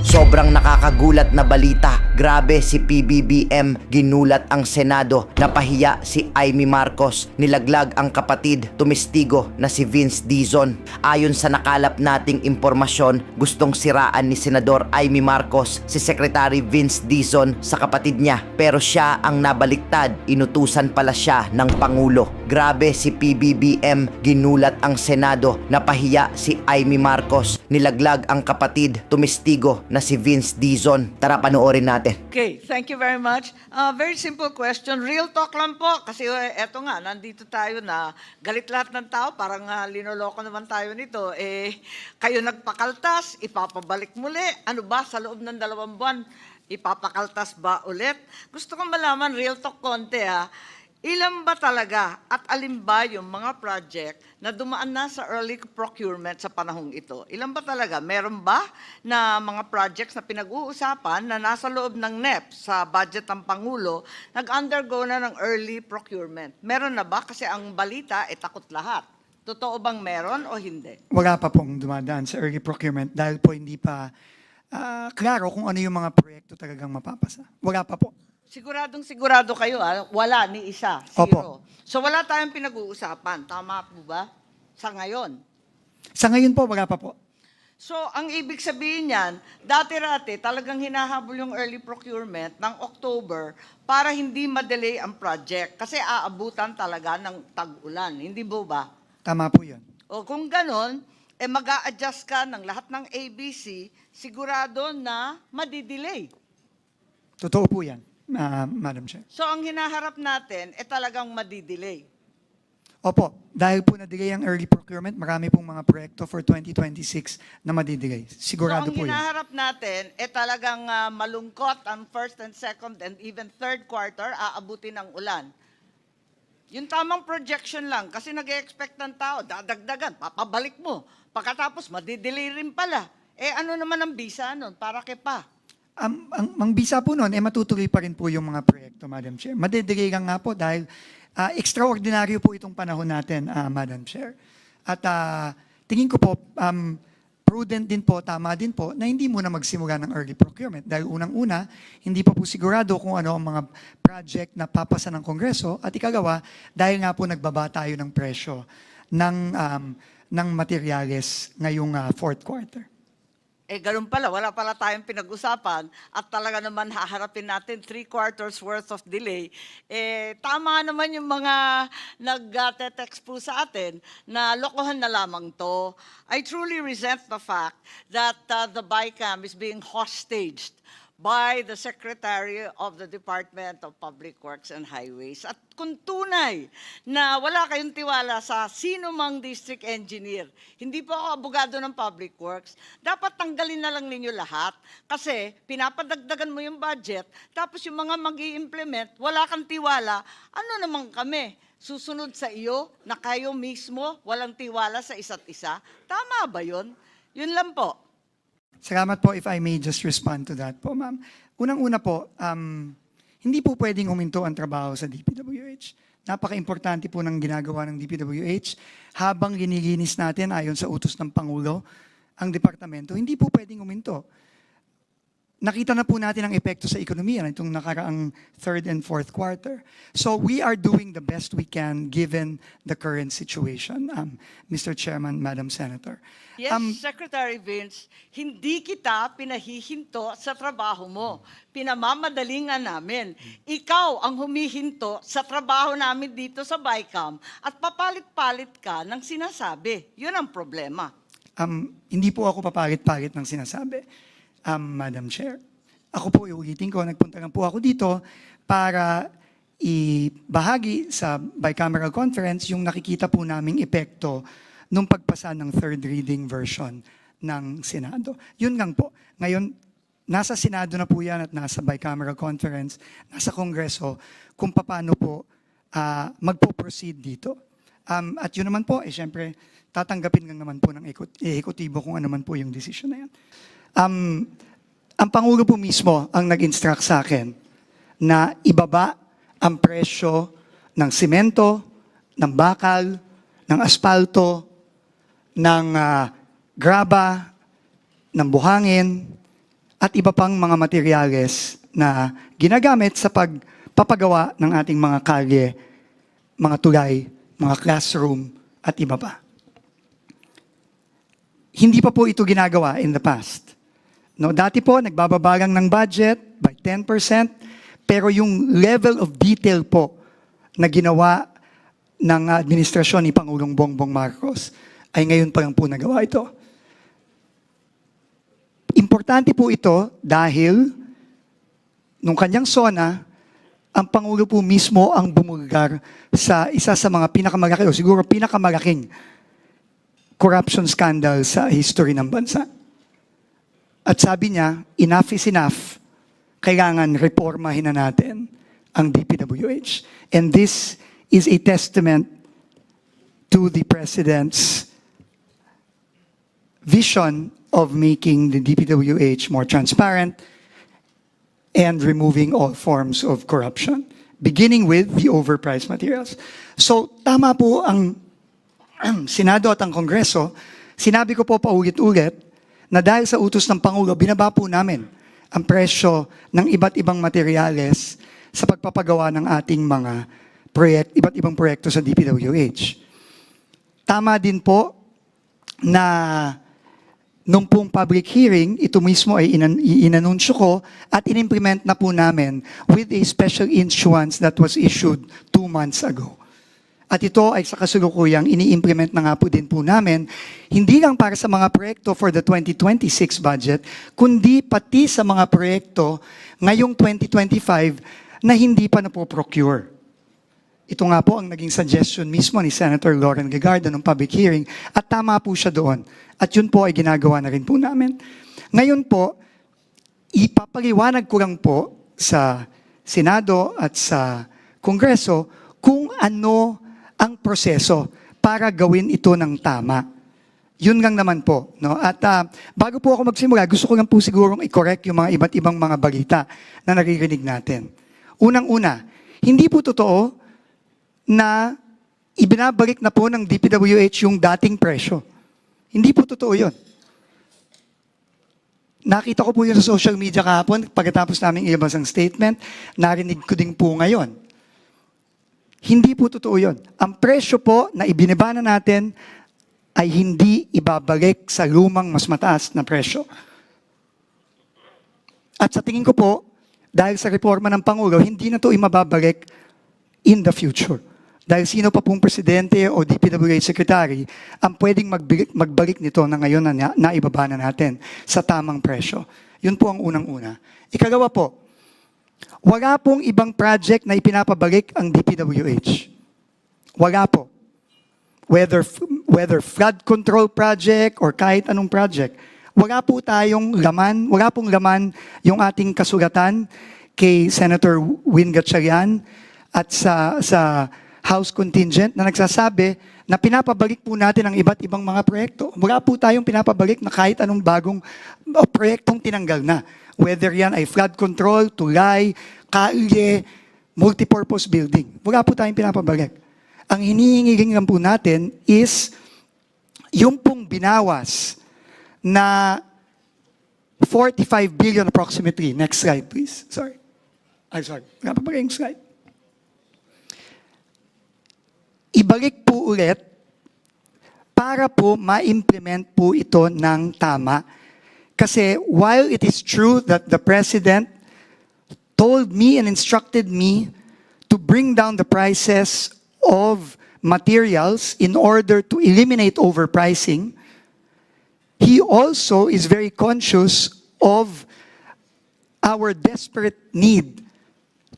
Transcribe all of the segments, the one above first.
Sobrang nakakagulat na balita. Grabe si PBBM, ginulat ang Senado, napahiya si Amy Marcos, nilaglag ang kapatid, tumistigo na si Vince Dizon. Ayon sa nakalap nating impormasyon, gustong siraan ni Senador Amy Marcos si Secretary Vince Dizon sa kapatid niya. Pero siya ang nabaliktad, inutusan pala siya ng Pangulo. Grabe si PBBM, ginulat ang Senado, napahiya si Amy Marcos, nilaglag ang kapatid, tumistigo na si Vince Dizon. Tara panoorin natin. Okay, thank you very much. Very simple question. Real talk lang po. Kasi eto nga, nandito tayo na galit lahat ng tao. Parang linoloko naman tayo nito. Kayo nagpakaltas, ipapabalik muli. Ano ba, sa loob ng 2 buwan, ipapakaltas ba ulit? Gusto kong malaman, real talk konti ilan ba talaga at alin ba yung mga project na dumaan na sa early procurement sa panahong ito? Ilan ba talaga? Meron ba na mga projects na pinag-uusapan na nasa loob ng NEP sa budget ng Pangulo, nag-undergo na ng early procurement? Meron na ba? Kasi ang balita, takot lahat. Totoo bang meron o hindi? Wala pa pong dumadaan sa early procurement dahil po hindi pa klaro kung ano yung mga proyekto talagang mapapasa. Wala pa po. Siguradong sigurado kayo, wala ni isa, zero. Opo. So wala tayong pinag-uusapan, tama po ba? Sa ngayon. Sa ngayon po, wala pa po. So ang ibig sabihin niyan, dati-rati talagang hinahabol yung early procurement ng October para hindi ma-delay ang project kasi aabutan talaga ng tag-ulan, hindi ba? Tama po yun. O kung ganon, mag-a-adjust ka ng lahat ng ABC, sigurado na madidelay. Totoo po yan, Madam Chair. So ang hinaharap natin, talagang madidelay. Opo, dahil po na-delay ang early procurement, marami pong mga proyekto for 2026 na madidelay. Sigurado So ang po yan. hinaharap natin, talagang malungkot ang first and second and even third quarter, aabutin ng ulan. Yung tamang projection lang, kasi nag-expect ng tao, dadagdagan, papabalik mo. Pagkatapos, madidelay rin pala. Ano naman ang bisa nun? Para kay pa? Ang bisa po noon, matutuloy pa rin po yung mga proyekto, Madam Chair. Madedelay lang nga po dahil extraordinaryo po itong panahon natin, Madam Chair. At tingin ko po, prudent din po, tama din po, na hindi muna magsimula ng early procurement. Dahil unang-una, hindi pa po sigurado kung ano ang mga project na papasa ng Kongreso. At ikalawa, dahil nga po nagbaba tayo ng presyo ng materyales ngayong fourth quarter. Ganun pala, wala pala tayong pinag-usapan at talaga naman haharapin natin 3 quarters worth of delay. Tama naman yung mga nag-text po sa atin na lokohan na lamang to. I truly resent the fact that the BICAM is being hostaged by the Secretary of the Department of Public Works and Highways. At kung tunay na wala kayong tiwala sa sino mang district engineer, hindi po ako abogado ng Public Works, dapat tanggalin na lang ninyo lahat kasi pinapadagdagan mo yung budget, tapos yung mga mag-i-implement, wala kang tiwala, ano naman kami? Susunod sa iyo na kayo mismo walang tiwala sa isa't isa? Tama ba yun? Yun lang po. Salamat po if I may just respond to that po, ma'am. Unang-una po, hindi po pwedeng huminto ang trabaho sa DPWH. Napaka-importante po ng ginagawa ng DPWH. Habang ginilinis natin ayon sa utos ng Pangulo, ang departamento, hindi po pwedeng huminto. Nakita na po natin ang epekto sa ekonomiya nitong nakaraang third and fourth quarter. So we are doing the best we can given the current situation, Mr. Chairman, Madam Senator. Yes, Secretary Vince, hindi kita pinahihinto sa trabaho mo. Pinamamadali nga namin. Ikaw ang humihinto sa trabaho namin dito sa BICAM at papalit-palit ka ng sinasabi. Yun ang problema. Hindi po ako papalit-palit ng sinasabi, Madam Chair. Ako po, iulitin ko, nagpunta lang po ako dito para ibahagi sa bicameral conference yung nakikita po naming epekto nung pagpasa ng third reading version ng Senado. Yun lang po. Ngayon, nasa Senado na po yan at nasa bicameral conference, nasa Kongreso, kung paano po magpo-proceed dito. At yun naman po, syempre, tatanggapin lang naman po ng ehekutibo kung ano man po yung decision na yan. Ang Pangulo po mismo ang nag-instruct sa akin na ibaba ang presyo ng simento, ng bakal, ng asfalto, ng graba, ng buhangin, at iba pang mga materyales na ginagamit sa pagpapagawa ng ating mga kalye, mga tulay, mga classroom, at iba pa. Hindi pa po ito ginagawa in the past. No, dati po, nagbababagang ng budget by 10%, pero yung level of detail po na ginawa ng administrasyon ni Pangulong Bongbong Marcos ay ngayon pa lang po nagawa ito. Importante po ito dahil nung kanyang SONA, ang Pangulo po mismo ang bumulgar sa isa sa mga pinakamalaki o siguro pinakamalaking corruption scandal sa history ng bansa. At sabi niya, enough is enough. Kailangan reformahin na natin ang DPWH. And this is a testament to the President's vision of making the DPWH more transparent and removing all forms of corruption, beginning with the overpriced materials. So, tama po ang Senado at ang Kongreso. Sinabi ko po paulit-ulit na dahil sa utos ng Pangulo, binaba po namin ang presyo ng iba't ibang materyales sa pagpapagawa ng ating mga iba't ibang proyekto sa DPWH. Tama din po na nung pong public hearing, ito mismo ay inanunsyo ko at inimplement na po namin with a special issuance that was issued 2 months ago. At ito ay sa kasulukuyang ini-implement na nga po din po namin, hindi lang para sa mga proyekto for the 2026 budget, kundi pati sa mga proyekto ngayong 2025 na hindi pa napoprocure. Ito nga po ang naging suggestion mismo ni Senator Lauren Legarda nung public hearing at tama po siya doon. At yun po ay ginagawa na rin po namin. Ngayon po, ipapaliwanag ko lang po sa Senado at sa Kongreso kung ano ang proseso para gawin ito ng tama. Yun lang naman po. No? At bago po ako magsimula, gusto ko lang po sigurong i-correct yung mga iba't ibang mga balita na naririnig natin. Unang-una, hindi po totoo na ibinabalik na po ng DPWH yung dating presyo. Hindi po totoo yun. Nakita ko po yun sa social media kahapon, pagkatapos namin ilabas ang statement, narinig ko din po ngayon. Hindi po totoo yun. Ang presyo po na ibinaba na natin ay hindi ibabalik sa lumang mas mataas na presyo. At sa tingin ko po, dahil sa reforma ng Pangulo, hindi na ito imababalik in the future. Dahil sino pa pong presidente o DPWH secretary ang pwedeng magbalik nito na ngayon na naibaba na natin sa tamang presyo. Yun po ang unang-una. Ikalawa po, wala pong ibang project na ipinapabalik ang DPWH. Wala po. Whether flood control project or kahit anong project, wala po tayong laman, wala pong laman yung ating kasulatan kay Senator Win Gatchalian at sa House contingent na nagsasabi na pinapabalik po natin ang iba't ibang mga proyekto. Wala po tayong pinapabalik na kahit anong bagong proyektong tinanggal na. Whether yan ay flood control, tulay, kalye, multipurpose building. Wala po tayong pinapabalik. Ang hinihingi lang po natin is yung pong binawas na 45 billion approximately. Next slide, please. Sorry. Wala pa ba yung slide? Ibalik po ulit para po ma-implement po ito ng tama. Kasi while it is true that the President told me and instructed me to bring down the prices of materials in order to eliminate overpricing, he also is very conscious of our desperate need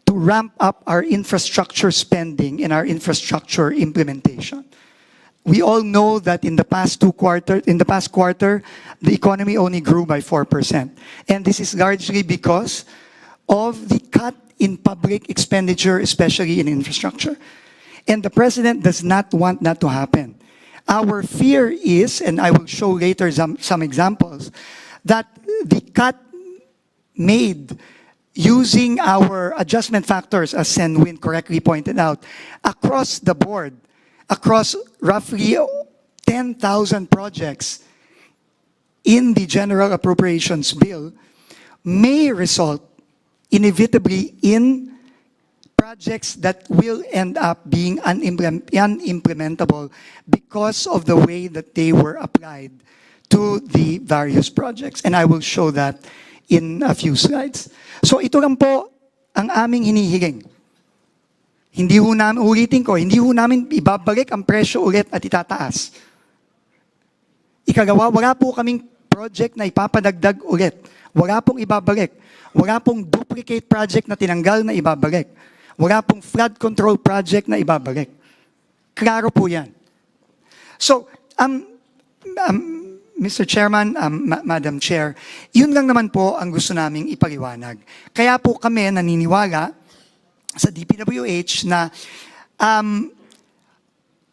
to ramp up our infrastructure spending and our infrastructure implementation. We all know that in the past quarter, the economy only grew by 4%. And this is largely because of the cut in public expenditure, especially in infrastructure. And the President does not want that to happen. Our fear is, and I will show later some examples, that the cut made using our adjustment factors, as Sen Win correctly pointed out, across the board, across roughly 10,000 projects in the General Appropriations Bill, may result inevitably in projects that will end up being unimplementable because of the way that they were applied to the various projects. And I will show that in a few slides. So ito lang po ang aming hinihiling. Hindi ho namin, ulitin ko, hindi ho namin ibabalik ang presyo ulit at itataas. Ikagawa, wala po kaming project na ipapadagdag ulit. Wala pong ibabalik. Wala pong duplicate project na tinanggal na ibabalik. Wala pong flood control project na ibabalik. Klaro po yan. So, Mr. Chairman, Madam Chair, yun lang naman po ang gusto naming ipaliwanag. Kaya po kami naniniwala sa DPWH na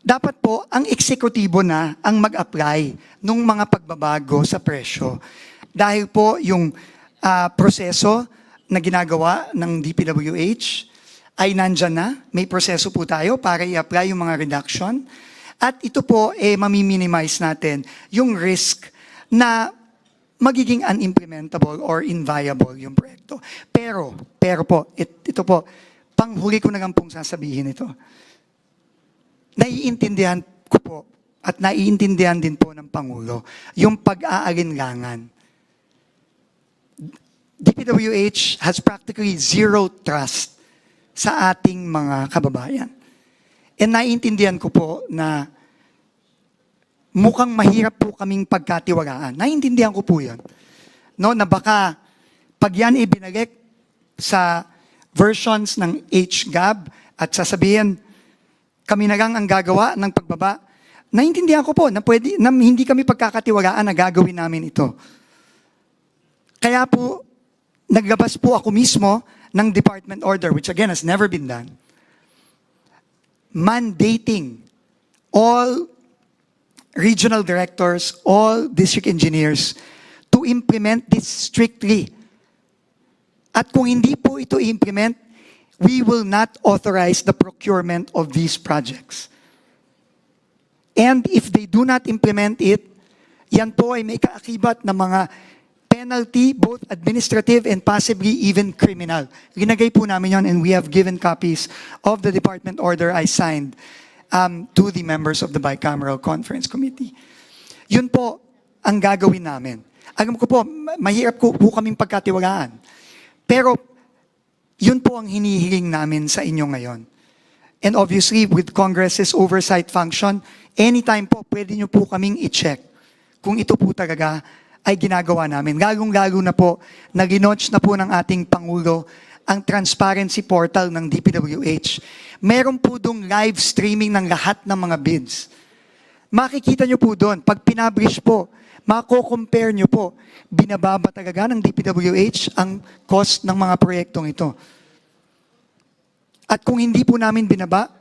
dapat po ang eksekutibo na ang mag-apply ng mga pagbabago sa presyo. Dahil po yung proseso na ginagawa ng DPWH ay nandyan na. May proseso po tayo para i-apply yung mga reduction. At ito po, mamiminimize natin yung risk na magiging unimplementable or inviable yung proyekto. Pero po, ito po, panghuli ko na lang pong sasabihin ito. Naiintindihan ko po at naiintindihan din po ng Pangulo yung pag-aalinlangan. DPWH has practically zero trust sa ating mga kababayan. And naiintindihan ko po na mukhang mahirap po kaming pagkatiwalaan. Naiintindihan ko po yan. No, na baka pag yan ibinalik sa versions ng HGAB at sasabihin, kami na lang ang gagawa ng pagbaba, naiintindihan ko po na, na hindi kami pagkakatiwalaan na gagawin namin ito. Kaya po, naglabas po ako mismo ng department order, which again has never been done, mandating all regional directors, all district engineers to implement this strictly. At kung hindi po ito i-implement, we will not authorize the procurement of these projects. And if they do not implement it, yan po ay may kaakibat na mga penalty, both administrative and possibly even criminal. Ginagay po namin yon, and we have given copies of the department order I signed to the members of the Bicameral Conference Committee. Yun po ang gagawin namin. Alam ko po, mahirap po kaming pagkatiwalaan. Pero yun po ang hinihiling namin sa inyo ngayon. And obviously, with Congress's oversight function, anytime po, pwede nyo po kaming i-check kung ito po talaga ay ginagawa namin. Lalong-lalo na po, nag-launch na po ng ating Pangulo ang transparency portal ng DPWH. Meron po doon live streaming ng lahat ng mga bids. Makikita nyo po doon, pag pinablish po, mako-compare nyo po, binababa talaga ng DPWH ang cost ng mga proyektong ito. At kung hindi po namin binaba,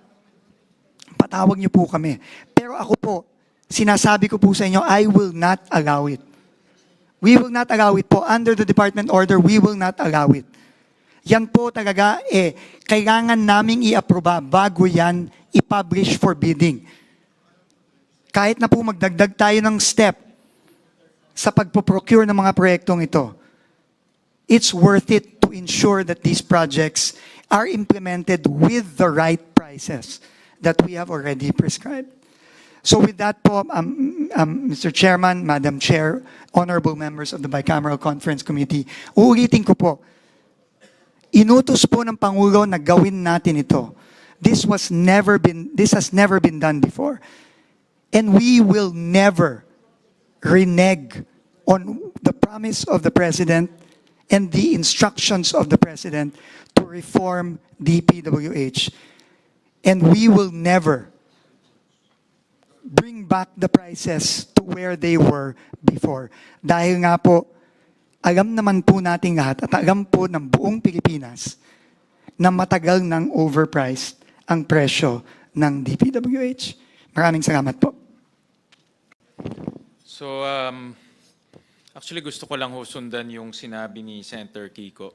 patawag nyo po kami. Pero ako po, sinasabi ko po sa inyo, I will not allow it. We will not allow it po. Under the department order, we will not allow it. Yan po talaga, kailangan naming i-aproba bago yan i-publish for bidding. Kahit na po magdagdag tayo ng step sa pagpo-procure ng mga proyektong ito, it's worth it to ensure that these projects are implemented with the right prices that we have already prescribed. So with that po, Mr. Chairman, Madam Chair, honorable members of the Bicameral Conference Committee, uulitin ko po, inutos po ng Pangulo na gawin natin ito. This has never been done before. And we will never renege on the promise of the President and the instructions of the President to reform DPWH. And we will never bring back the prices to where they were before. Dahil nga po, alam naman po nating lahat at alam po ng buong Pilipinas na matagal nang overpriced ang presyo ng DPWH. Maraming salamat po. So, actually gusto ko lang ho sundan yung sinabi ni Senator Kiko.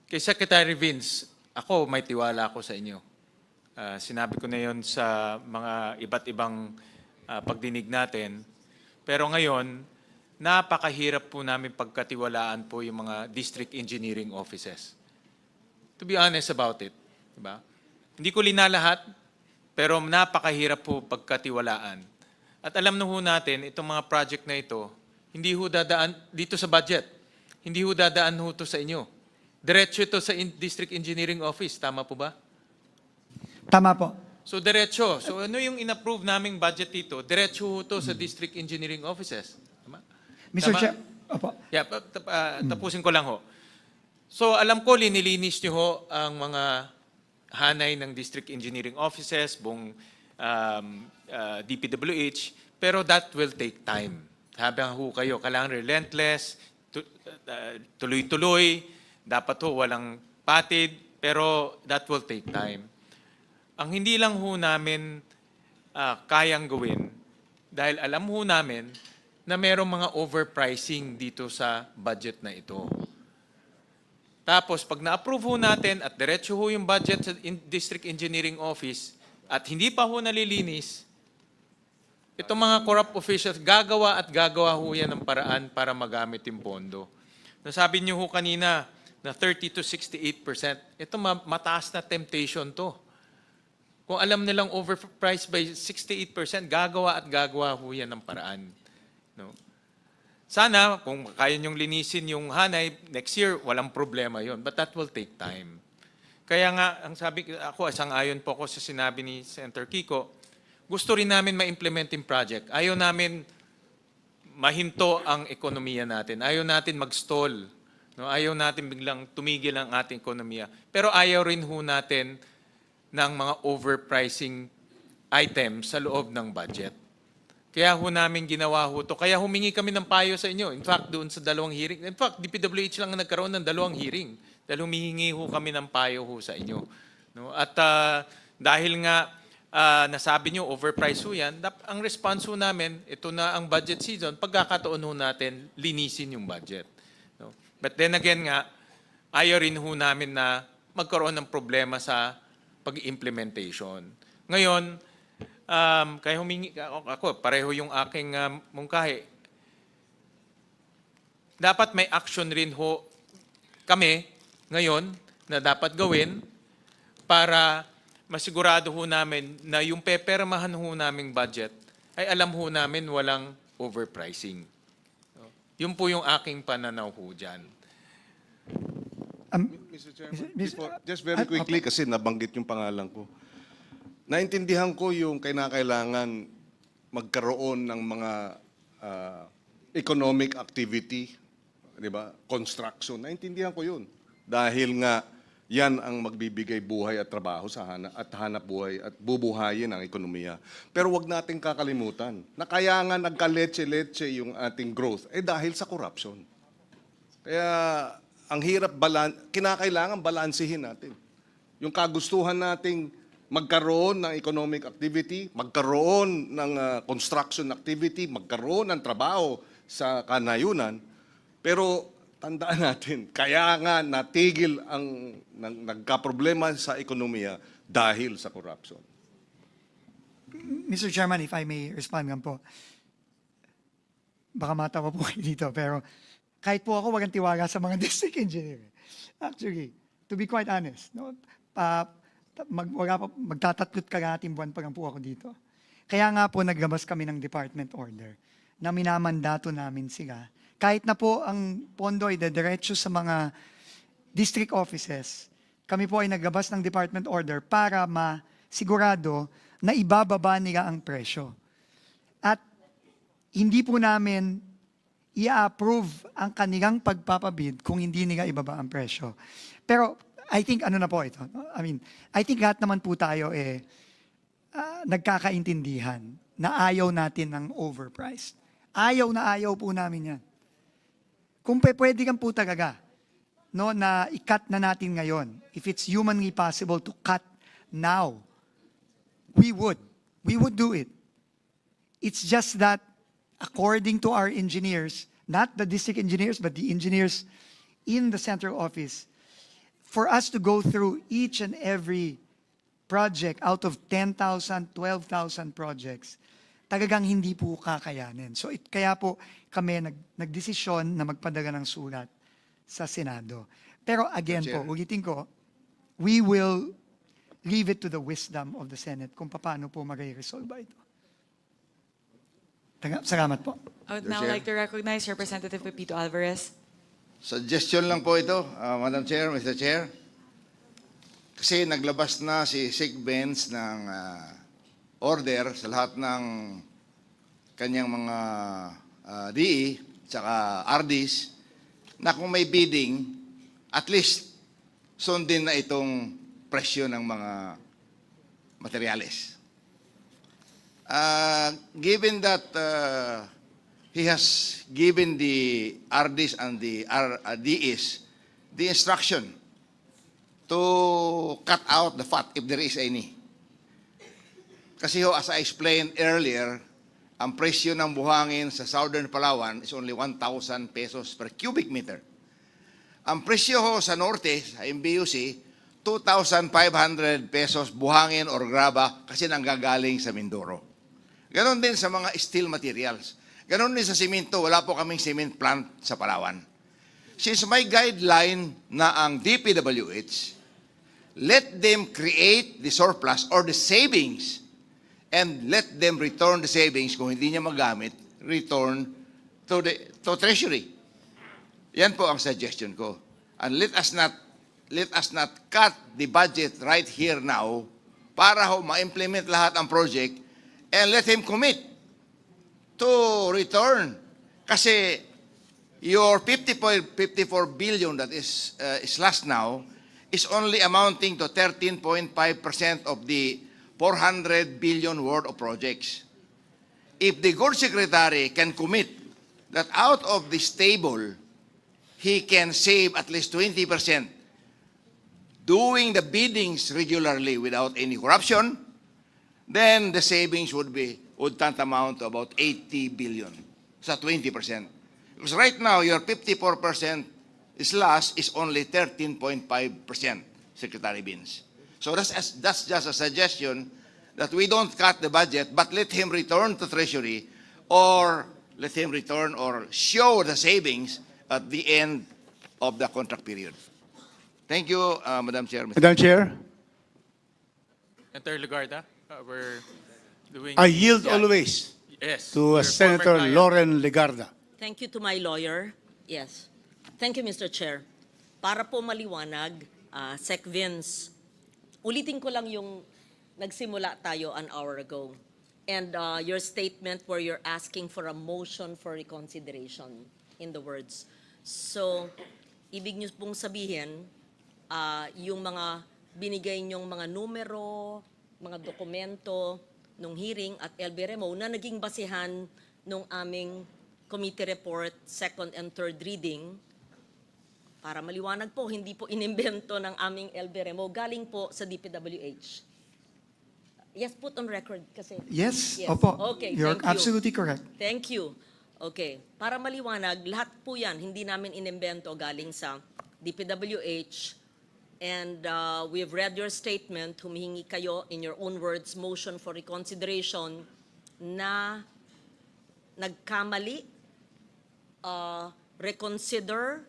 Kay Secretary Vince, ako may tiwala ako sa inyo. Sinabi ko na yon sa mga iba't ibang pagdinig natin. Pero ngayon, napakahirap po namin pagkatiwalaan po yung mga district engineering offices. To be honest about it. Diba? Hindi ko linalahat, pero napakahirap po pagkatiwalaan. At alam na ho natin, itong mga project na ito, hindi ho dadaan dito sa budget. Hindi ho dadaan ho to sa inyo. Diretso ito sa District Engineering Office. Tama po ba? Tama po. So, diretso. So, ano yung in-approve naming budget dito? Diretso ho to sa District Engineering Offices. Tama? Mr. Tama? Chair, opo. Yeah, tapusin ko lang ho. So, alam ko, linilinis niyo ho ang mga hanay ng District Engineering Offices, buong DPWH, pero that will take time. Habang ho kayo, kailangan relentless, tuloy-tuloy, dapat ho walang patid, pero that will take time. Ang hindi lang ho namin kayang gawin, dahil alam ho namin na mayroong mga overpricing dito sa budget na ito. Tapos, pag na-approve ho natin at diretso ho yung budget sa District Engineering Office at hindi pa ho nalilinis, itong mga corrupt officials, gagawa at gagawa ho yan ng paraan para magamit yung pondo. Nasabi niyo ho kanina na 30 to 68%. Ito mataas na temptation to. Kung alam nilang overpriced by 68%, gagawa at gagawa ho yan ng paraan. No? Sana, kung kaya niyong linisin yung hanay, next year, walang problema yon. But that will take time. Kaya nga, ang sabi ako, sang-ayon po ako sa sinabi ni Senator Kiko, gusto rin namin ma-implement yung project. Ayaw namin mahinto ang ekonomiya natin. Ayaw natin mag-stall. No? Ayaw natin biglang tumigil ang ating ekonomiya. Pero ayaw rin ho natin ng mga overpricing items sa loob ng budget. Kaya ho namin ginawa ho to. Kaya humingi kami ng payo sa inyo. In fact, doon sa dalawang hearing. In fact, DPWH lang ang nagkaroon ng dalawang hearing. Dahil humihingi ho kami ng payo ho sa inyo. No? At dahil nga nasabi nyo, overprice ho yan, ang response ho namin, ito na ang budget season, pagkakataon ho natin, linisin yung budget. No? But then again nga, ayaw rin ho namin na magkaroon ng problema sa pag-implementation. Ngayon, kaya humingi ako, pareho yung aking mungkahi. Dapat may action rin ho kami ngayon na dapat gawin para masigurado ho namin na yung pepermahan ho naming budget ay alam ho namin walang overpricing. Yun po yung aking pananaw ho dyan. Mr. Chairman, just very quickly kasi nabanggit yung pangalan ko. Naintindihan ko yung kinakailangan magkaroon ng mga economic activity, di ba? Construction. Naintindihan ko yun. Dahil nga yan ang magbibigay buhay at trabaho sa hanap buhay at bubuhayin ang ekonomiya. Pero wag nating kakalimutan na kaya nga nagkaletse-letse yung ating growth dahil sa corruption. Kaya ang hirap kinakailangan balansehin natin. Yung kagustuhan nating magkaroon ng economic activity, magkaroon ng construction activity, magkaroon ng trabaho sa kanayunan, pero tandaan natin, kaya nga natigil ang nagkaproblema sa ekonomiya dahil sa corruption. Mr. Chairman, if I may respond nga po. Baka matawa po kayo dito, pero kahit po ako walang tiwala sa mga district engineer. Actually, to be quite honest, no, magtatatlot karating buwan pa lang po ako dito. Kaya nga po naglabas kami ng department order na minamandato namin sila. Kahit na po ang pondo ay dediretso sa mga district offices, kami po ay naglabas ng department order para masigurado na ibababa nila ang presyo. At hindi po namin i-approve ang kanilang pagpapabid kung hindi nila ibaba ang presyo. Pero I think ano na po ito. I think lahat naman po tayo nagkakaintindihan na ayaw natin ng overpriced. Ayaw na ayaw po namin yan. Kung pwede lang po talaga, no, na i-cut na natin ngayon, if it's humanly possible to cut now, we would do it. It's just that according to our engineers, not the district engineers, but the engineers in the central office, for us to go through each and every project out of 10,000, 12,000 projects, talagang hindi po kakayanin. So kaya po kami nagdesisyon na magpadala ng sulat sa Senado. Pero again po, ulitin ko, we will leave it to the wisdom of the Senate kung paano po mag-resolve ito. Salamat po. I would now Chair. like to recognize Representative Pepito Alvarez. Suggestion lang po ito, Madam Chair, Mr. Chair. Kasi naglabas na si Sig Benz ng order sa lahat ng kanyang mga DE tsaka RDs na kung may bidding, at least sundin na itong presyo ng mga materyales. Given that he has given the RDs and the DEs the instruction to cut out the fat if there is any. Kasi ho, as I explained earlier, ang presyo ng buhangin sa Southern Palawan is only 1,000 pesos per cubic meter. Ang presyo ho sa Norte, sa MBUC, 2,500 pesos buhangin or graba kasi nanggagaling sa Mindoro. Ganon din sa mga steel materials. Ganon din sa simento, wala po kaming cement plant sa Palawan. Since may guideline na ang DPWH, let them create the surplus or the savings and let them return the savings kung hindi niya magamit, return to Treasury. Yan po ang suggestion ko. And let us not cut the budget right here now para ho ma-implement lahat ang project and let him commit to return. Kasi your 54 billion that is last now is only amounting to 13.5% of the 400 billion worth of projects. If the Good Secretary can commit that out of this table, he can save at least 20% doing the biddings regularly without any corruption, then the savings would tantamount to about 80 billion. Sa 20%. Because right now, your 54% loss is only 13.5%, Secretary Binz. So that's just a suggestion that we don't cut the budget, but let him return to Treasury or let him return or show the savings at the end of the contract period. Thank you, Madam Chair. Madam Chair, Senator Legarda, we're doing... I yield Yeah. always Yes. to your Senator former client. Lauren Legarda. Thank you to my lawyer. Yes. Thank you, Mr. Chair. Para po maliwanag, Sec Vince, ulitin ko lang yung nagsimula tayo an hour ago. And your statement where you're asking for a motion for reconsideration in the words. So, ibig niyo pong sabihin, yung mga binigay niyong mga numero, mga dokumento nung hearing at LBRMO na naging basehan nung aming committee report, second and third reading, para maliwanag po, hindi po inimbento ng aming LBRMO, galing po sa DPWH. Yes, put on record kasi. Yes, opo. Okay, You're thank you. absolutely correct. Thank you. Okay. Para maliwanag, lahat po yan, hindi namin inimbento galing sa DPWH. And we've read your statement, humihingi kayo, in your own words, motion for reconsideration na nagkamali, reconsider,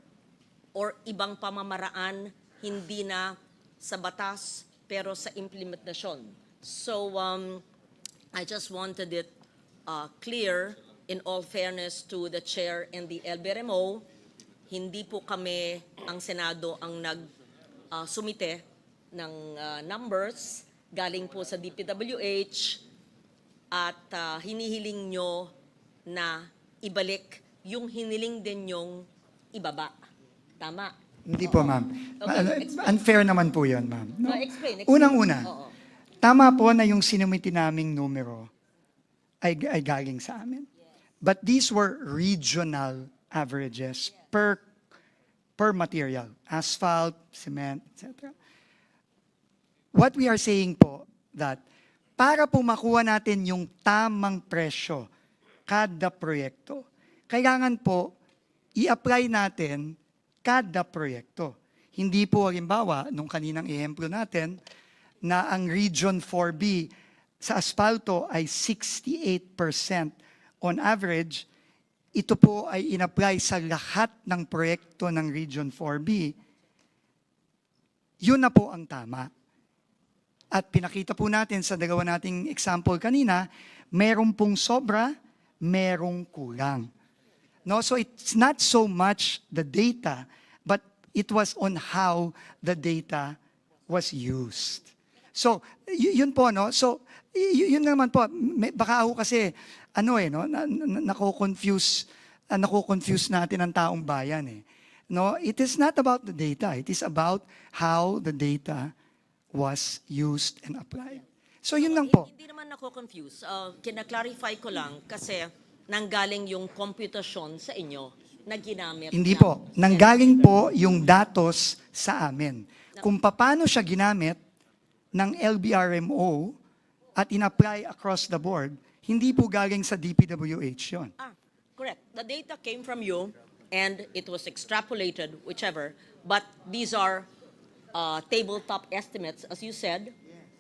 or ibang pamamaraan, hindi na sa batas, pero sa implementasyon. So, I just wanted it clear, in all fairness to the Chair and the LBRMO, hindi po kami, ang Senado, ang sumite ng numbers, galing po sa DPWH, at hinihiling nyo na ibalik yung hiniling din yung ibaba. Tama? Hindi po, ma'am. Okay, explain. Unfair naman po yun, ma'am. No? Explain. Unang-una, Oo. tama po na yung sinumiti naming numero ay galing sa amin. But these were regional averages per material, asphalt, cement, etc. What we are saying po, that para po makuha natin yung tamang presyo kada proyekto, kailangan po i-apply natin kada proyekto. Hindi po halimbawa, nung kaninang ehemplo natin, na ang Region 4B sa asfalto ay 68% on average, ito po ay in-apply sa lahat ng proyekto ng Region 4B, yun na po ang tama. At pinakita po natin sa dalawa nating example kanina, merong pong sobra, merong kulang. No, so it's not so much the data, but it was on how the data was used. So, yun po, no? So, yun naman po, baka ako kasi, no, nako-confuse natin ang taong bayan, eh. No, it is not about the data. It is about how the data was used and applied. So, yun lang po. Hindi naman ako confused. Kina-clarify ko lang kasi nanggaling yung computation sa inyo na ginamit. Hindi ng po. Nanggaling po yung datos sa amin. Kung paano siya ginamit ng LBRMO at in-apply across the board, hindi po galing sa DPWH yun. Correct. The data came from you and it was extrapolated, whichever. But these are tabletop estimates, as you said.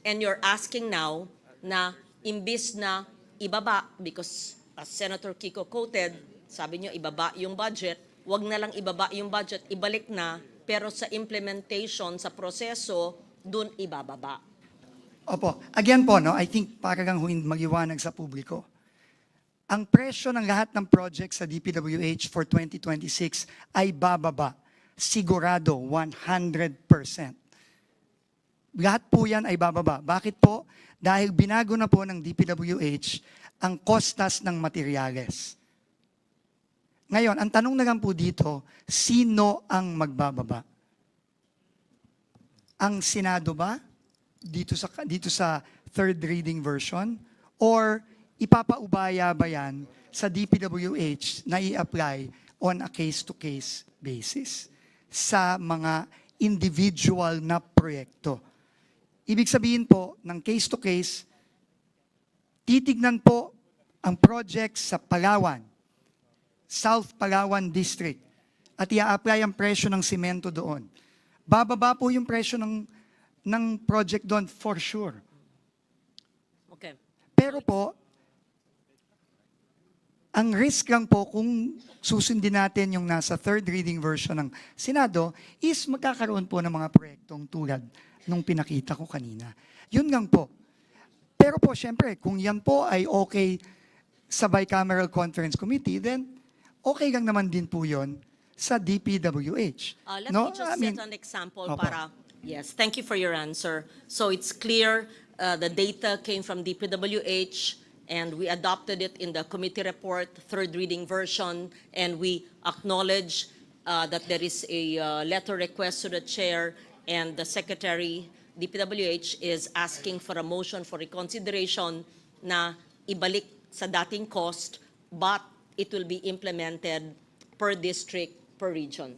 And you're asking now na imbis na ibaba, because as Senator Kiko quoted, sabi niyo ibaba yung budget, wag na lang ibaba yung budget, ibalik na, pero sa implementation, sa proseso, dun ibababa. Opo. Again po, no, I think para lang magiwanag sa publiko. Ang presyo ng lahat ng projects sa DPWH for 2026 ay bababa. Sigurado, 100%. Lahat po yan ay bababa. Bakit po? Dahil binago na po ng DPWH ang kostas ng materyales. Ngayon, ang tanong na lang po dito, sino ang magbababa? Ang Senado ba? Dito sa third reading version? Or ipapaubaya ba yan sa DPWH na i-apply on a case-to-case basis sa mga individual na proyekto? Ibig sabihin po, ng case-to-case, titignan po ang project sa Palawan, South Palawan District, at i-apply ang presyo ng simento doon. Bababa po yung presyo ng project doon for sure. Okay. Pero po, ang risk lang po kung susundin natin yung nasa third reading version ng Senado is magkakaroon po ng mga proyektong tulad nung pinakita ko kanina. Yun lang po. Pero po, syempre, kung yan po ay okay sa Bicameral Conference Committee, then okay lang naman din po yun sa DPWH. Let me just set an example Opo. para... Yes, thank you for your answer. So it's clear the data came from DPWH and we adopted it in the committee report, third reading version, and we acknowledge that there is a letter request to the chair and the secretary, DPWH, is asking for a motion for reconsideration na ibalik sa dating cost, but it will be implemented per district, per region.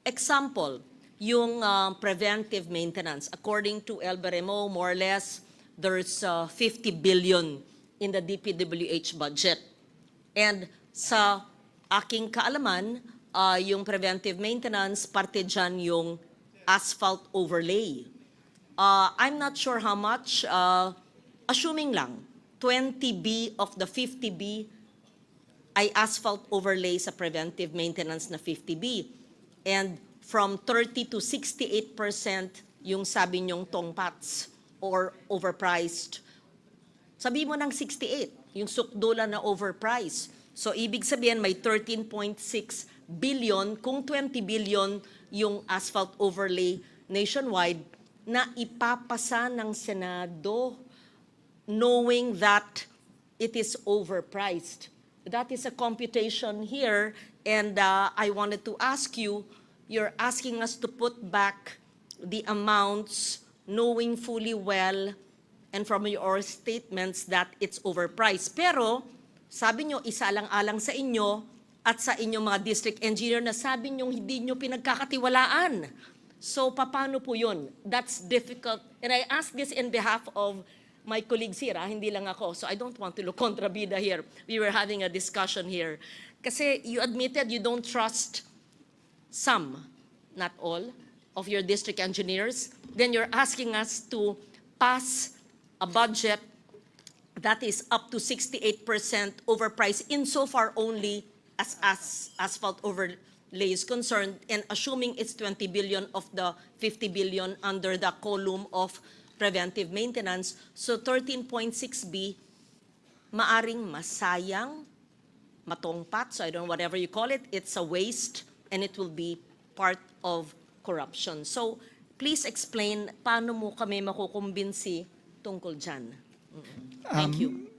Example, yung preventive maintenance. According to LBRMO, more or less, there's 50 billion in the DPWH budget. And sa aking kaalaman, yung preventive maintenance, parte dyan yung asphalt overlay. I'm not sure how much, assuming lang, 20B of the 50B ay asphalt overlay sa preventive maintenance na 50B. And from 30 to 68% yung sabi nyong tongpats or overpriced. Sabi mo ng 68, yung sukdulan na overpriced. So ibig sabihin may 13.6 billion, kung 20 billion yung asphalt overlay nationwide na ipapasa ng Senado knowing that it is overpriced. That is a computation here, and I wanted to ask you, you're asking us to put back the amounts knowing fully well and from your statements that it's overpriced. Pero sabi nyo, isalang-alang sa inyo at sa inyong mga district engineer na sabi nyo hindi nyo pinagkakatiwalaan. So paano po yun? That's difficult. And I ask this in behalf of my colleagues here, hindi lang ako. So I don't want to look kontrabida here. We were having a discussion here. Kasi you admitted you don't trust some, not all, of your district engineers. Then you're asking us to pass a budget that is up to 68% overpriced insofar only as asphalt overlay is concerned, and assuming it's 20 billion of the 50 billion under the column of preventive maintenance, so 13.6B, maaring masayang, matongpat, so I don't know, whatever you call it, it's a waste, and it will be part of corruption. So, please explain paano mo kami makukumbinsi tungkol dyan. Thank you.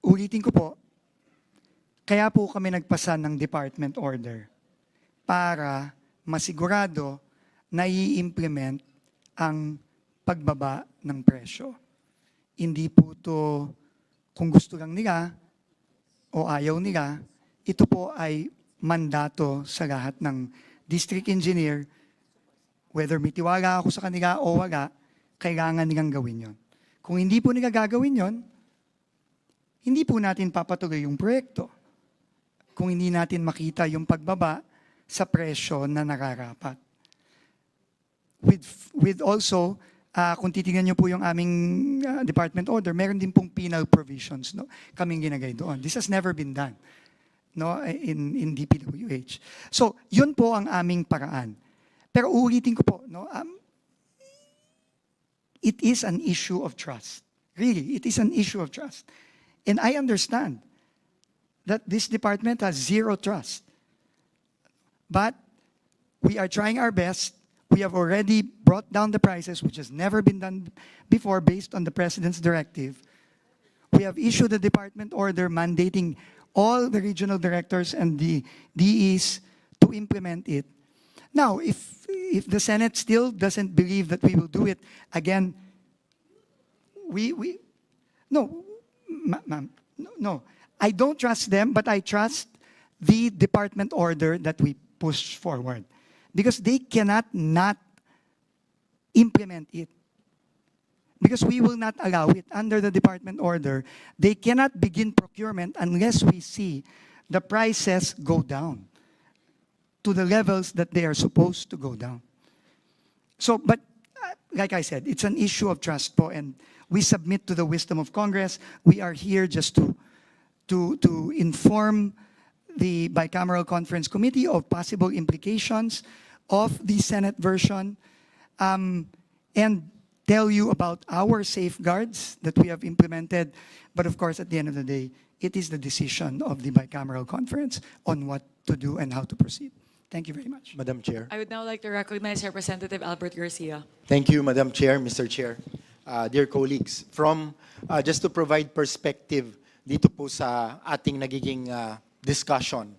Ulitin ko po, kaya po kami nagpasa ng department order para masigurado na i-implement ang pagbaba ng presyo. Hindi po to kung gusto lang nila o ayaw nila, ito po ay mandato sa lahat ng district engineer, whether may tiwala ako sa kanila o wala, kailangan nilang gawin yon. Kung hindi po nila gagawin yon, hindi po natin papatuloy yung proyekto. Kung hindi natin makita yung pagbaba sa presyo na nararapat. With also, kung titingnan niyo po yung aming department order, meron din pong penal provisions, no? Kaming ginagay doon. This has never been done, no, in DPWH. So, yun po ang aming paraan. Pero uulitin ko po, no, it is an issue of trust. Really, it is an issue of trust. And I understand that this department has zero trust. But we are trying our best. We have already brought down the prices, which has never been done before based on the President's directive. We have issued a department order mandating all the regional directors and the DEs to implement it. Now, if the Senate still doesn't believe that we will do it, again, no, ma'am, no. I don't trust them, but I trust the department order that we push forward. Because they cannot not implement it. Because we will not allow it under the department order. They cannot begin procurement unless we see the prices go down to the levels that they are supposed to go down. So, but like I said, it's an issue of trust po, and we submit to the wisdom of Congress. We are here just to inform the Bicameral Conference Committee of possible implications of the Senate version, and tell you about our safeguards that we have implemented. But of course, at the end of the day, it is the decision of the Bicameral Conference on what to do and how to proceed. Thank you very much. Madam Chair. I would now like to recognize Representative Albert Garcia. Thank you, Madam Chair, Mr. Chair. Dear colleagues, from just to provide perspective dito po sa ating nagiging discussion.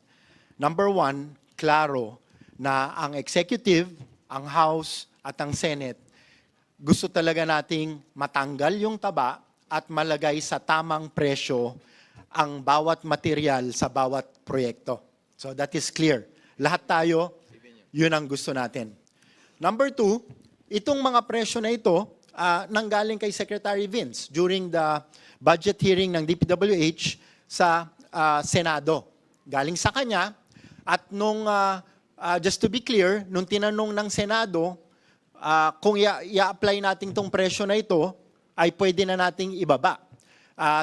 Number one, klaro na ang executive, ang House at ang Senate gusto talaga nating matanggal yung taba at malagay sa tamang presyo ang bawat material sa bawat proyekto. So that is clear. Lahat tayo, yun ang gusto natin. Number two, itong mga presyo na ito, nanggaling kay Secretary Vince during the budget hearing ng DPWH sa Senado. Galing sa kanya, at nung, just to be clear, nung tinanong ng Senado, kung i-apply natin tong presyo na ito, ay pwede na nating ibaba.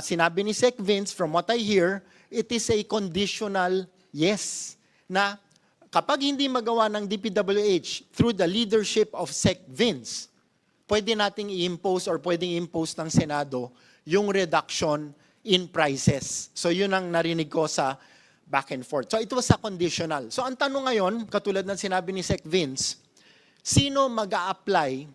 Sinabi ni Sec Vince, from what I hear, it is a conditional yes, na kapag hindi magawa ng DPWH through the leadership of Sec Vince, pwede nating i-impose or pwedeng i-impose ng Senado yung reduction in prices. So yun ang narinig ko sa back and forth. So it was a conditional. So ang tanong ngayon, katulad ng sinabi ni Sec Vince, sino mag-a-apply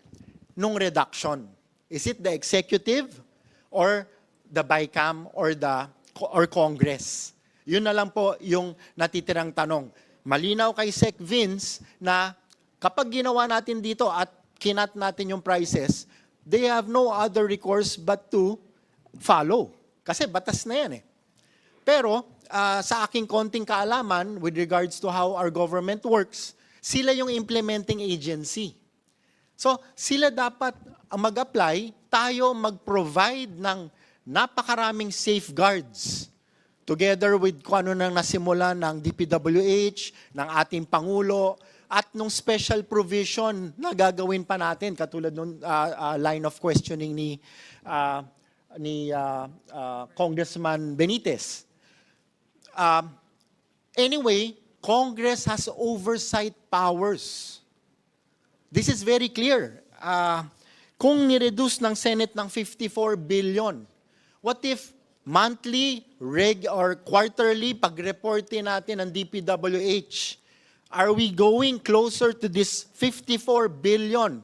nung reduction? Is it the executive or the BICAM or Congress? Yun na lang po yung natitirang tanong. Malinaw kay Sec Vince na kapag ginawa natin dito at kinat natin yung prices, they have no other recourse but to follow. Kasi batas na yan eh. Pero sa aking konting kaalaman with regards to how our government works, sila yung implementing agency. So sila dapat mag-apply, tayo mag-provide ng napakaraming safeguards together with kung ano nang nasimula ng DPWH, ng ating Pangulo, at nung special provision na gagawin pa natin, katulad nung line of questioning ni Congressman Benitez. Anyway, Congress has oversight powers. This is very clear. Kung nireduce ng Senate ng 54 billion, what if monthly, or quarterly, pag-reportin natin ng DPWH, are we going closer to this 54 billion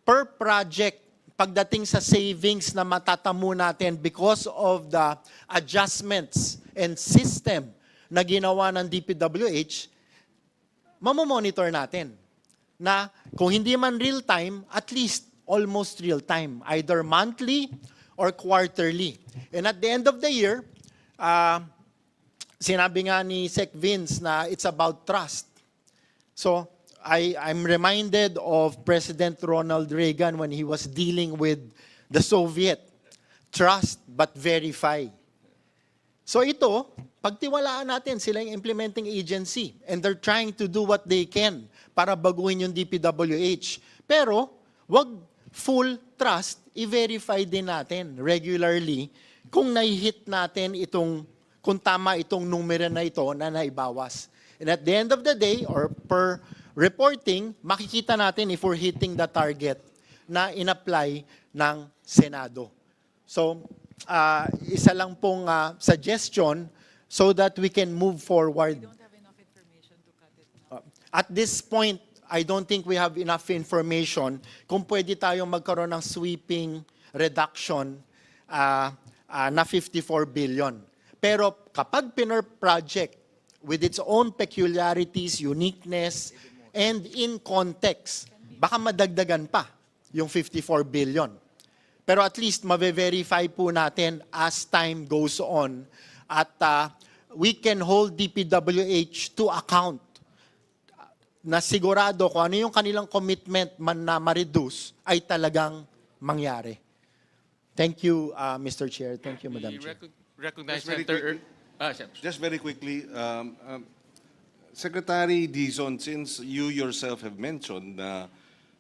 per project pagdating sa savings na matatamo natin because of the adjustments and system na ginawa ng DPWH, mamomonitor natin na kung hindi man real time, at least almost real time, either monthly or quarterly. And at the end of the year, sinabi nga ni Sec Vince na it's about trust. So I'm reminded of President Ronald Reagan when he was dealing with the Soviet. Trust but verify. So ito, pagtiwalaan natin sila yung implementing agency and they're trying to do what they can para baguhin yung DPWH. Pero, wag full trust, i-verify din natin regularly kung nai-hit natin kung tama itong numero na ito na naibawas. And at the end of the day, or per reporting, makikita natin if we're hitting the target na in-apply ng Senado. So, isa lang pong suggestion so that we can move forward. We don't have enough information to cut it now. At this point, I don't think we have enough information kung pwede tayong magkaroon ng sweeping reduction na 54 billion. Pero kapag project with its own peculiarities, uniqueness, and in context, baka madagdagan pa yung 54 billion. Pero at least mabe-verify po natin as time goes on at we can hold DPWH to account na sigurado kung ano yung kanilang commitment man na ma-reduce ay talagang mangyari. Thank you, Mr. Chair. Thank you, Madam Chair. Recognize Just very Senator Just very quickly, Secretary Dizon, since you yourself have mentioned na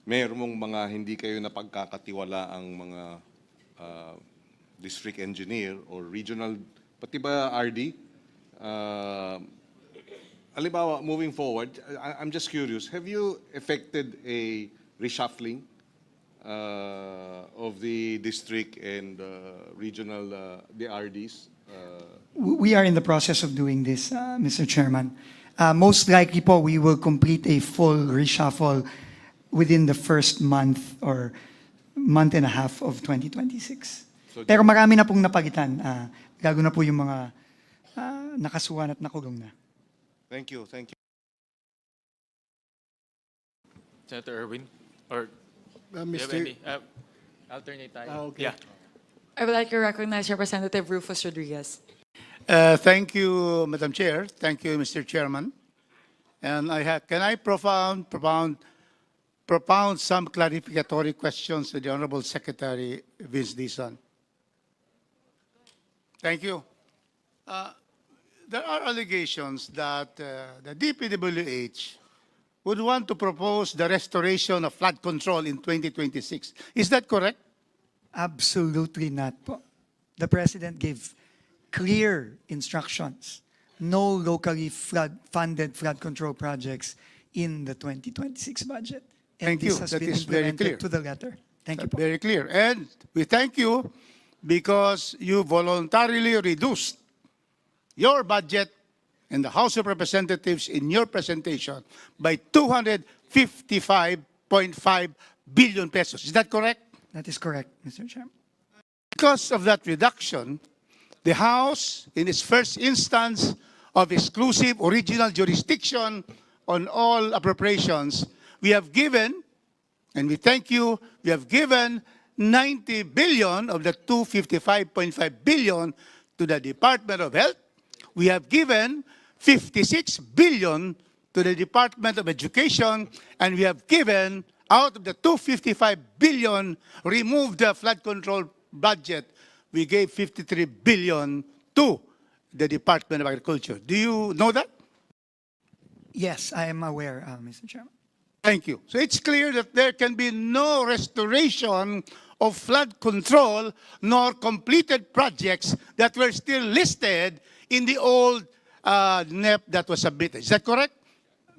mayroong mga hindi kayo napagkakatiwala ang mga district engineer or regional, pati ba RD? Halimbawa, moving forward, I'm just curious, have you effected a reshuffling of the district and regional, the RDs? We are in the process of doing this, Mr. Chairman. Most likely po, we will complete a full reshuffle within the first month or month and a half of 2026. Pero marami na pong napagitan. Gago na po yung mga nakasuhan at nakulong na. Thank you, thank you. Senator Erwin? Or do you have Mr. any? Alternate tayo. okay. Yeah. I would like to recognize Representative Rufus Rodriguez. Thank you, Madam Chair. Thank you, Mr. Chairman. And can I propound some clarificatory questions to the Honorable Secretary Vince Dizon? Thank you. There are allegations that the DPWH would want to propose the restoration of flood control in 2026. Is that correct? Absolutely not po. The President gave clear instructions. No locally funded flood control projects in the 2026 budget. And Thank you. this has That been is very implemented clear. to the letter. Thank you po. Very clear. And we thank you because you voluntarily reduced your budget in the House of Representatives in your presentation by 255.5 billion pesos. Is that correct? That is correct, Mr. Chairman. Because of that reduction, the House, in its first instance of exclusive original jurisdiction on all appropriations, we have given, and we thank you, we have given 90 billion of the 255.5 billion to the Department of Health. We have given 56 billion to the Department of Education, and we have given, out of the 255 billion, removed the flood control budget, we gave 53 billion to the Department of Agriculture. Do you know that? Yes, I am aware, Mr. Chairman. Thank you. So it's clear that there can be no restoration of flood control nor completed projects that were still listed in the old NEP that was submitted. Is that correct?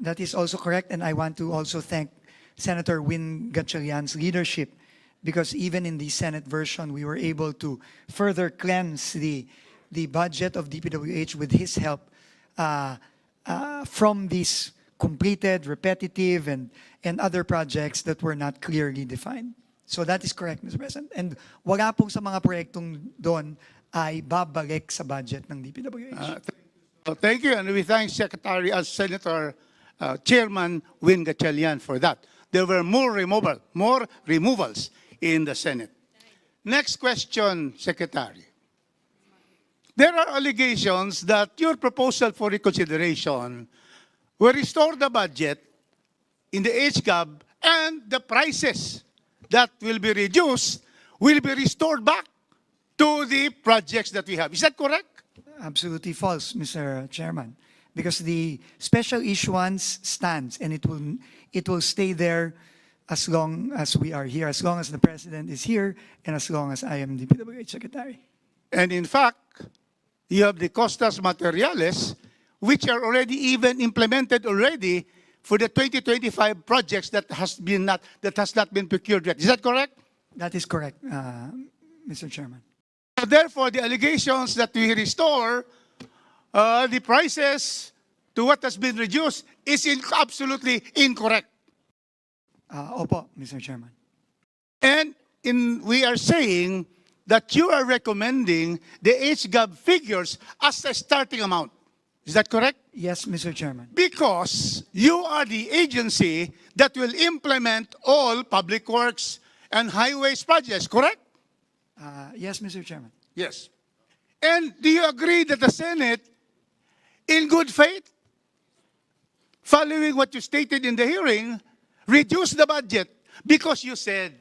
That is also correct, and I want to also thank Senator Win Gatchalian's leadership, because even in the Senate version, we were able to further cleanse the budget of DPWH with his help from these completed, repetitive, and other projects that were not clearly defined. So that is correct, Mr. President. And wala pong sa mga proyektong doon ay babalik sa budget ng DPWH. Thank you, and we thank Senator Chairman Win Gatchalian for that. There were more removals in the Senate. Next question, Secretary. There are allegations that your proposal for reconsideration will restore the budget in the HGAB, and the prices that will be reduced will be restored back to the projects that we have. Is that correct? Absolutely false, Mr. Chairman, because the special issuance stands, and it will stay there as long as we are here, as long as the President is here, and as long as I am the DPWH Secretary. And in fact, you have the costas materiales, which are already even implemented already for the 2025 projects that has not been procured yet. Is that correct? That is correct, Mr. Chairman. So therefore, the allegations that we restore the prices to what has been reduced is absolutely incorrect. Opo, Mr. Chairman. And we are saying that you are recommending the HGAB figures as a starting amount. Is that correct? Yes, Mr. Chairman. Because you are the agency that will implement all public works and highways projects, correct? Yes, Mr. Chairman. Yes. And do you agree that the Senate, in good faith, following what you stated in the hearing, reduced the budget because you said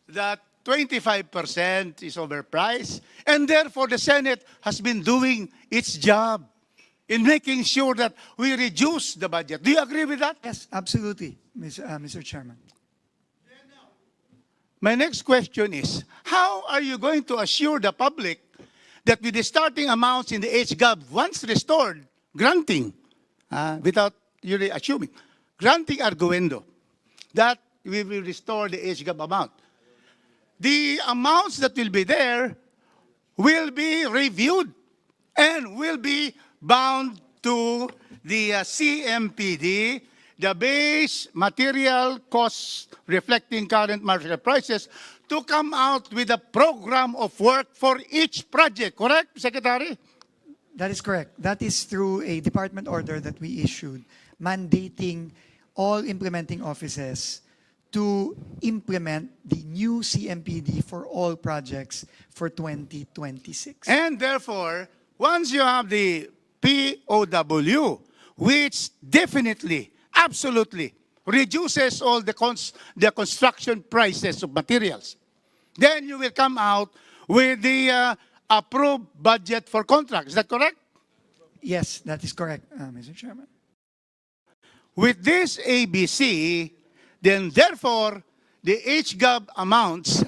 that 25% is overpriced, and therefore the Senate has been doing its job in making sure that we reduce the budget. Do you agree with that? Yes, absolutely, Mr. Chairman. My next question is, how are you going to assure the public that with the starting amounts in the HGAB, once restored, granting, without really assuming, granting arguendo, that we will restore the HGAB amount, the amounts that will be there will be reviewed and will be bound to the CMPD, the base material costs reflecting current market prices, to come out with a program of work for each project. Correct, Secretary? That is correct. That is through a department order that we issued mandating all implementing offices to implement the new CMPD for all projects for 2026. And therefore, once you have the POW, which definitely, absolutely reduces all the construction prices of materials, then you will come out with the approved budget for contracts. Is that correct? Yes, that is correct, Mr. Chairman. With this ABC, then therefore, the HGAB amounts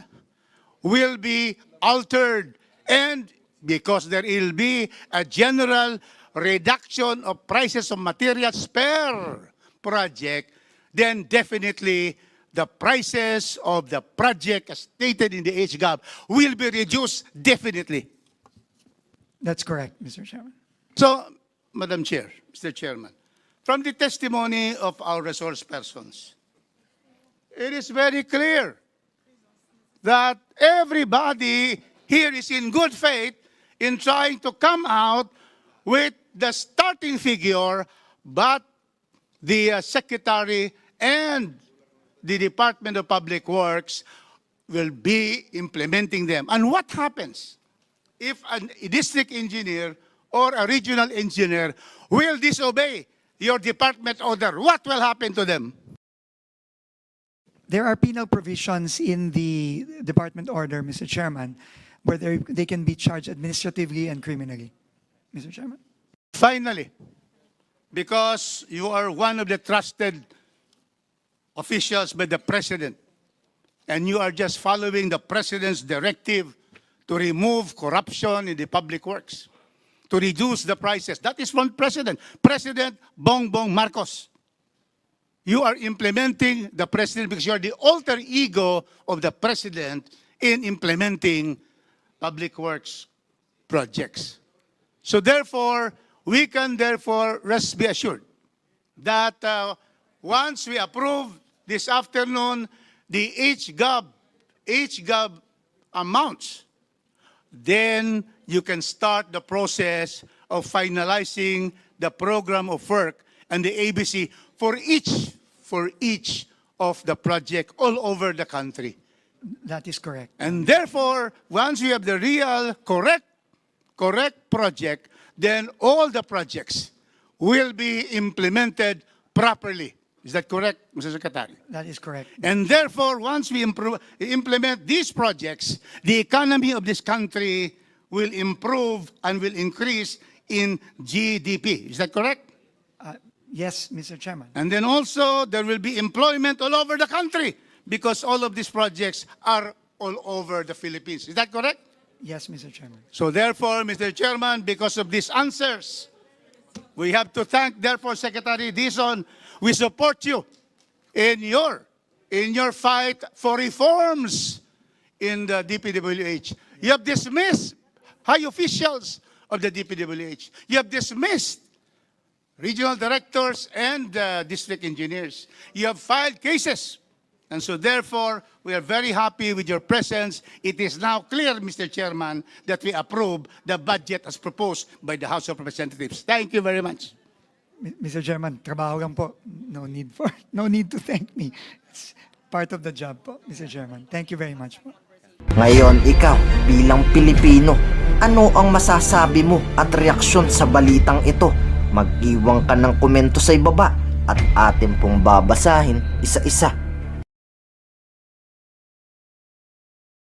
will be altered, and because there will be a general reduction of prices of materials per project, then definitely the prices of the project as stated in the HGAB will be reduced definitely. That's correct, Mr. Chairman. So, Madam Chair, Mr. Chairman, from the testimony of our resource persons, it is very clear that everybody here is in good faith in trying to come out with the starting figure, but the Secretary and the Department of Public Works will be implementing them. And what happens if a district engineer or a regional engineer will disobey your department order? What will happen to them? There are penal provisions in the department order, Mr. Chairman, where they can be charged administratively and criminally. Mr. Chairman. Finally, because you are one of the trusted officials by the President, and you are just following the President's directive to remove corruption in the public works, to reduce the prices. That is from President Bongbong Marcos. You are implementing the President because you are the alter ego of the President in implementing public works projects. So therefore, we can therefore rest be assured that once we approve this afternoon the HGov amounts, then you can start the process of finalizing the program of work and the ABC for each of the project all over the country. That is correct. And therefore, once we have the real correct project, then all the projects will be implemented properly. Is that correct, Mr. Secretary? That is correct. And therefore, once we implement these projects, the economy of this country will improve and will increase in GDP. Is that correct? Yes, Mr. Chairman. And then also, there will be employment all over the country because all of these projects are all over the Philippines. Is that correct? Yes, Mr. Chairman. So therefore, Mr. Chairman, because of these answers, we have to thank, therefore, Secretary Dizon. We support you in your fight for reforms in the DPWH. You have dismissed high officials of the DPWH. You have dismissed regional directors and district engineers. You have filed cases. And so therefore, we are very happy with your presence. It is now clear, Mr. Chairman, that we approve the budget as proposed by the House of Representatives. Thank you very much. Mr. Chairman, trabaho lang po. No need to thank me. It's part of the job po, Mr. Chairman. Thank you very much po. Ngayon, ikaw, bilang Pilipino, ano ang masasabi mo at reaksyon sa balitang ito? Mag-iwan ka ng komento sa ibaba at atin pong babasahin isa-isa.